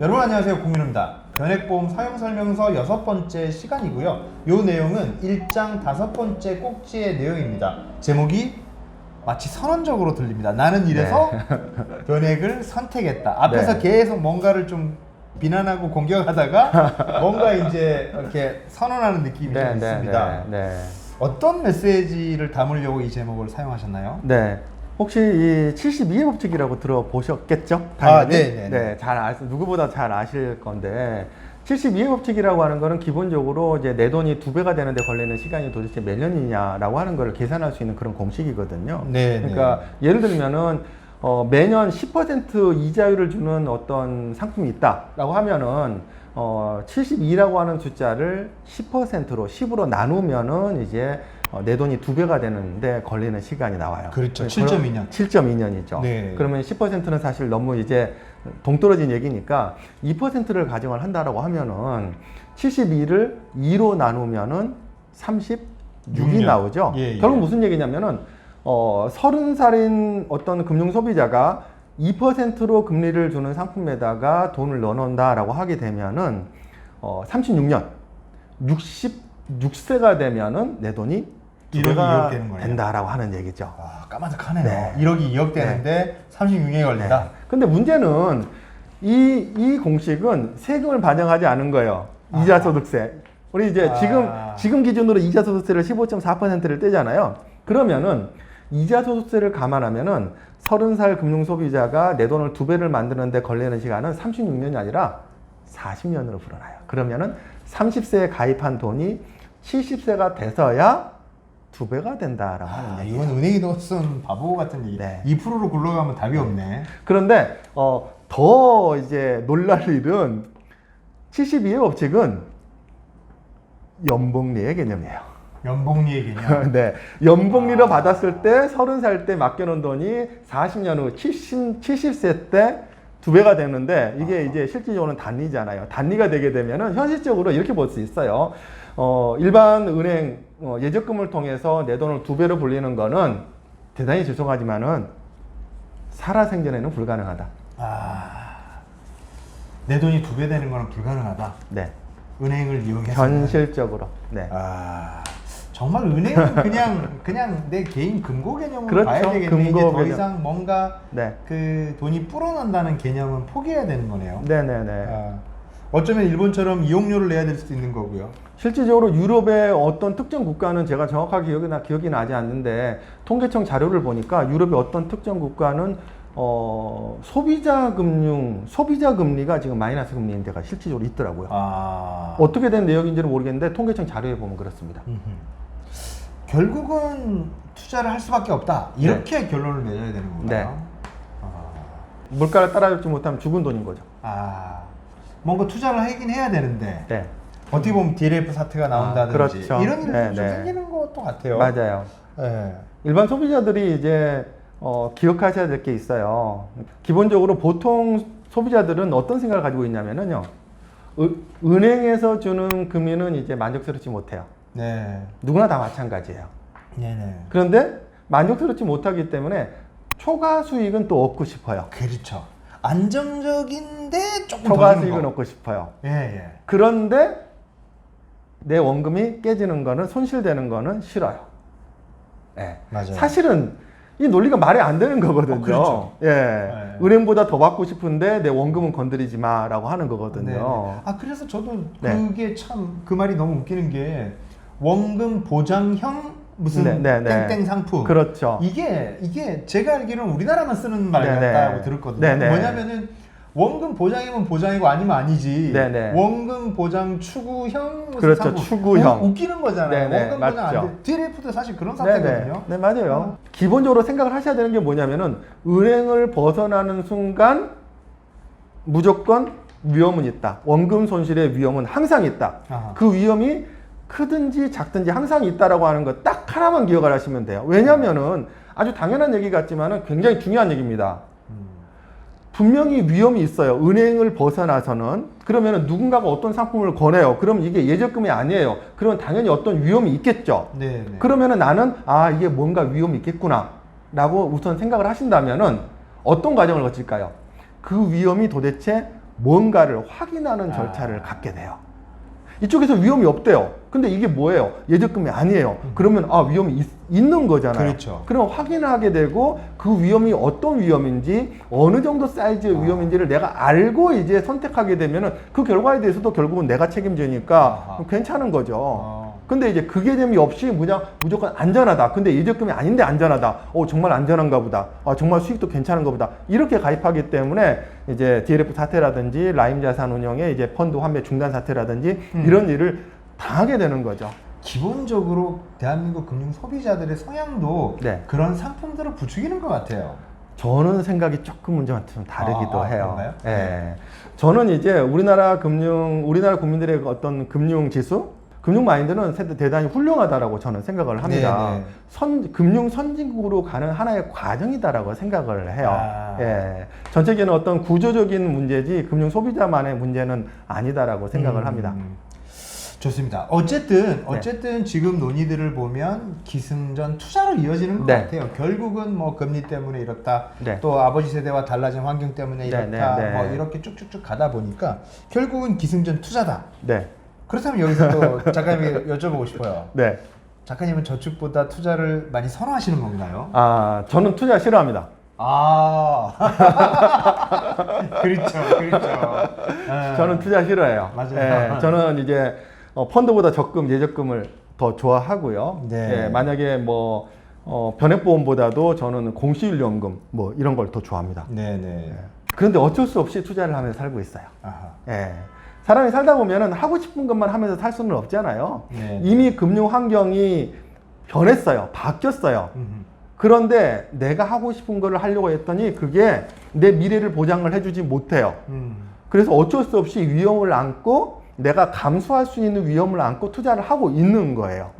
여러분 안녕하세요, 공민호입니다. 변액보험 사용설명서 6번째 시간이고요. 이 내용은 1장 5번째 꼭지의 내용입니다. 제목이 마치 선언적으로 들립니다. 나는 이래서 변액을 선택했다. 앞에서 계속 뭔가를 좀 비난하고 공격하다가 뭔가 이제 이렇게 선언하는 느낌이 좀 있습니다. 어떤 메시지를 담으려고 이 제목을 사용하셨나요? 혹시 이 72의 법칙이라고 들어보셨겠죠? 당연히. 누구보다 잘 아실 건데 72의 법칙이라고 하는 거는 기본적으로 이제 내 돈이 2배가 되는데 걸리는 시간이 도대체 몇 년이냐라고 하는 걸 계산할 수 있는 그런 공식이거든요. 그러니까 예를 들면은 매년 10% 이자율을 주는 어떤 상품이 있다라고 하면은 72라고 하는 숫자를 10%로 10으로 나누면은 이제 내 돈이 2배가 되는데 걸리는 시간이 나와요. 그렇죠. 7.2년. 7.2년이죠. 그러면 10%는 사실 너무 이제 동떨어진 얘기니까 2%를 가정을 한다라고 하면은 72를 2로 나누면은 36이 나오죠. 결국 무슨 얘기냐면은 30살인 어떤 금융 소비자가 2%로 금리를 주는 상품에다가 돈을 넣어놓는다라고 하게 되면은 36년 66세가 되면은 내 돈이 1억이 2억 되는 거예요. 된다라고 하는 얘기죠. 까마득하네요. 1억이 2억 되는데 36년이 걸린다. 근데 문제는 이 공식은 세금을 반영하지 않은 거예요. 이자소득세. 우리 이제 지금 기준으로 이자소득세를 15.4%를 떼잖아요. 그러면은 이자소득세를 감안하면은 30살 금융소비자가 내 돈을 2배를 만드는데 걸리는 시간은 36년이 아니라 40년으로 불어나요. 그러면은 30세에 가입한 돈이 70세가 돼서야 2배가 된다라고 하는 얘기죠. 이건 은행이 쓴 바보 같은 얘기. 2%로 굴러가면 답이 없네. 그런데 더 이제 놀랄 일은 72의 법칙은 연복리의 개념이에요. 연복리의 개념. 연복리로 받았을 때 30살 때 맡겨놓은 돈이 40년 후 70세 때 2배가 되는데 이게 이제 실질적으로는 단리잖아요. 단리가 되게 되면은 현실적으로 이렇게 볼 수 있어요. 일반 은행 예적금을 통해서 내 돈을 2배로 불리는 거는 대단히 죄송하지만은 살아생전에는 불가능하다. 내 돈이 2배 되는 거는 불가능하다. 은행을 이용해서. 현실적으로. 정말 은행은 그냥 내 개인 금고 개념으로 봐야 되겠네. 이제 더 이상 뭔가 그 돈이 불어난다는 개념은 포기해야 되는 거네요. 어쩌면 일본처럼 이용료를 내야 될 수도 있는 거고요. 실질적으로 유럽의 어떤 특정 국가는 제가 정확하게 기억이 나지 않는데 통계청 자료를 보니까 유럽의 어떤 특정 국가는 소비자 금리가 지금 마이너스 금리인 데가 실질적으로 있더라고요. 어떻게 된 내용인지는 모르겠는데 통계청 자료에 보면 그렇습니다. 결국은 투자를 할 수밖에 없다. 이렇게 결론을 내려야 되는 건가요? 물가를 따라잡지 못하면 죽은 돈인 거죠. 뭔가 투자를 하긴 해야 되는데 어떻게 보면 DLF 사태가 나온다든지 이런 일이 좀 생기는 것도 같아요. 맞아요. 일반 소비자들이 이제 기억하셔야 될 게 있어요. 기본적으로 보통 소비자들은 어떤 생각을 가지고 있냐면요. 은행에서 주는 금리는 이제 만족스럽지 못해요. 누구나 다 마찬가지예요. 그런데 만족스럽지 못하기 때문에 초과 수익은 또 얻고 싶어요. 그렇죠. 안정적인데 조금 초과 수익은 얻고 싶어요. 그런데 내 원금이 깨지는 거는 손실되는 거는 싫어요. 맞아요. 사실은 이 논리가 말이 안 되는 거거든요. 은행보다 더 받고 싶은데 내 원금은 건드리지 마라고 하는 거거든요. 그래서 저도 그게 참 그 말이 너무 웃기는 게 원금 보장형 무슨 땡땡 상품. 이게 제가 알기로는 우리나라만 쓰는 말 같다고 들었거든요. 뭐냐면은 원금 보장이면 보장이고 아니면 아니지. 원금 보장 추구형 무슨 상품. 추구형. 웃기는 거잖아요. 원금 보장 안 돼. DLF도 사실 그런 사태거든요. 맞아요. 기본적으로 생각을 하셔야 되는 게 뭐냐면은 은행을 벗어나는 순간 무조건 위험은 있다. 원금 손실의 위험은 항상 있다. 그 위험이 크든지 작든지 항상 있다라고 하는 거 딱 하나만 기억을 하시면 돼요. 왜냐면은 아주 당연한 얘기 같지만은 굉장히 중요한 얘기입니다. 분명히 위험이 있어요. 은행을 벗어나서는. 그러면은 누군가가 어떤 상품을 권해요. 그럼 이게 예적금이 아니에요. 그러면 당연히 어떤 위험이 있겠죠. 그러면은 나는 이게 뭔가 위험이 있겠구나 라고 우선 생각을 하신다면은 어떤 과정을 거칠까요? 그 위험이 도대체 뭔가를 확인하는 절차를 갖게 돼요. 이쪽에서 위험이 없대요. 근데 이게 뭐예요? 예적금이 아니에요. 그러면 위험이 있는 거잖아요. 그렇죠. 그럼 확인하게 되고 그 위험이 어떤 위험인지 어느 정도 사이즈의 위험인지를 내가 알고 이제 선택하게 되면은 그 결과에 대해서도 결국은 내가 책임지니까 괜찮은 거죠. 근데 이제 그게 재미없이 무조건 안전하다. 근데 예적금이 아닌데 안전하다. 정말 안전한가 보다. 정말 수익도 괜찮은가 보다. 이렇게 가입하기 때문에 이제 DLF 사태라든지 라임 자산 운용의 이제 펀드 환매 중단 사태라든지 이런 일을 당하게 되는 거죠. 기본적으로 대한민국 금융 소비자들의 성향도 네. 그런 상품들을 부추기는 것 같아요. 저는 생각이 조금은 좀 다르기도 해요. 그런가요? 네. 저는 이제 우리나라 국민들의 어떤 금융 지수, 금융 마인드는 대단히 훌륭하다라고 저는 생각을 합니다. 금융 선진국으로 가는 하나의 과정이다라고 생각을 해요. 예. 전체적인 어떤 구조적인 문제지 금융 소비자만의 문제는 아니다라고 생각을 합니다. 좋습니다. 어쨌든 지금 논의들을 보면 기승전 투자로 이어지는 것 같아요. 결국은 뭐 금리 때문에 이렇다, 또 아버지 세대와 달라진 환경 때문에 이렇다, 뭐 이렇게 쭉쭉쭉 가다 보니까 결국은 기승전 투자다. 그렇다면 여기서 또 작가님에게 여쭤보고 싶어요. 작가님은 저축보다 투자를 많이 선호하시는 건가요? 저는 투자 싫어합니다. 그렇죠. 저는 투자 싫어해요. 맞아요. 저는 이제 펀드보다 예적금을 더 좋아하고요. 만약에 뭐 변액보험보다도 저는 공시율연금 뭐 이런 걸 더 좋아합니다. 그런데 어쩔 수 없이 투자를 하면서 살고 있어요. 사람이 살다 보면은 하고 싶은 것만 하면서 살 수는 없잖아요. 이미 금융 환경이 변했어요. 바뀌었어요. 그런데 내가 하고 싶은 거를 하려고 했더니 그게 내 미래를 보장을 해주지 못해요. 그래서 어쩔 수 없이 위험을 안고 내가 감수할 수 있는 위험을 안고 투자를 하고 있는 거예요.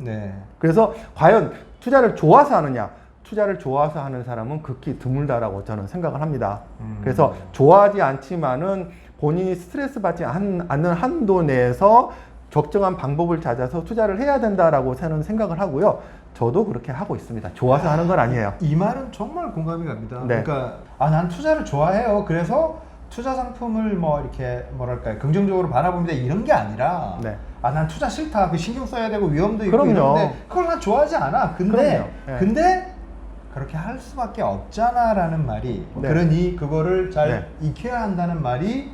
그래서 과연 투자를 좋아서 하느냐? 투자를 좋아서 하는 사람은 극히 드물다라고 저는 생각을 합니다. 그래서 좋아하지 않지만은 본인이 스트레스 받지 않는 한도 내에서 적정한 방법을 찾아서 투자를 해야 된다라고 저는 생각을 하고요. 저도 그렇게 하고 있습니다. 좋아서 하는 건 아니에요. 이 말은 정말 공감이 갑니다. 그러니까 난 투자를 좋아해요. 그래서 투자 상품을 뭐 이렇게 뭐랄까요, 긍정적으로 바라봅니다, 이런 게 아니라 난 투자 싫다, 그 신경 써야 되고 위험도 있고 이런데 그걸 난 좋아하지 않아. 근데 그렇게 할 수밖에 없잖아라는 말이, 그러니 그거를 잘 익혀야 한다는 말이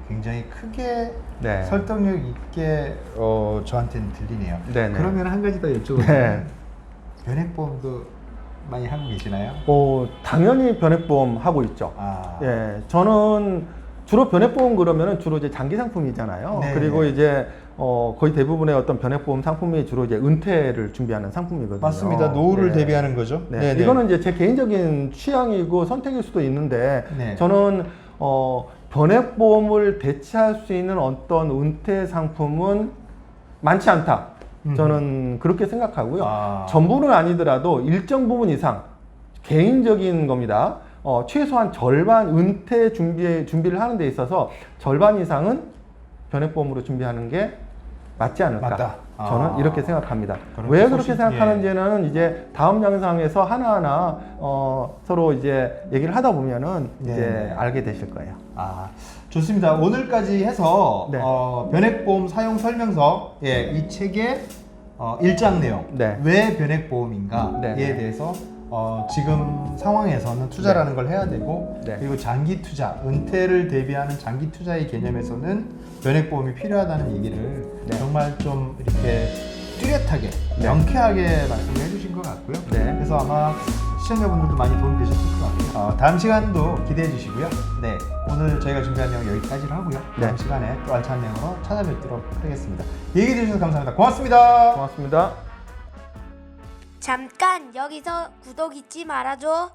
굉장히 크게 설득력 있게 저한테는 들리네요. 그러면 한 가지 더 여쭤볼게요. 변액보험도 많이 하고 계시나요? 당연히 변액보험 하고 있죠. 저는 주로 변액보험 그러면은 주로 이제 장기 상품이잖아요. 그리고 이제 거의 대부분의 어떤 변액보험 상품이 주로 이제 은퇴를 준비하는 상품이거든요. 맞습니다. 노후를 대비하는 거죠. 이거는 이제 제 개인적인 취향이고 선택일 수도 있는데 저는 변액보험을 대체할 수 있는 어떤 은퇴 상품은 많지 않다. 저는 그렇게 생각하고요. 전부는 아니더라도 일정 부분 이상 개인적인 겁니다. 최소한 절반 은퇴 준비를 하는 데 있어서 절반 이상은 변액보험으로 준비하는 게 맞지 않을까. 저는 이렇게 생각합니다. 왜 그렇게 생각하는지는 이제 다음 영상에서 하나하나 서로 이제 얘기를 하다 보면은 이제 알게 되실 거예요. 좋습니다. 오늘까지 해서 변액보험 사용 설명서 이 책의 일장 내용, 왜 변액보험인가에 대해서 지금 상황에서는 투자라는 걸 해야 되고, 그리고 장기 투자, 은퇴를 대비하는 장기 투자의 개념에서는 변액보험이 필요하다는 얘기를 정말 좀 이렇게 뚜렷하게, 명쾌하게 말씀을 해주신 것 같고요. 그래서 아마 시청자분들도 많이 도움이 되셨을 것 같아요. 다음 시간도 기대해 주시고요. 오늘 저희가 준비한 내용 여기까지로 하고요. 다음 시간에 또 알찬 내용으로 찾아뵙도록 하겠습니다. 얘기 해주셔서 감사합니다. 고맙습니다. 고맙습니다. 잠깐 여기서 구독 잊지 말아줘.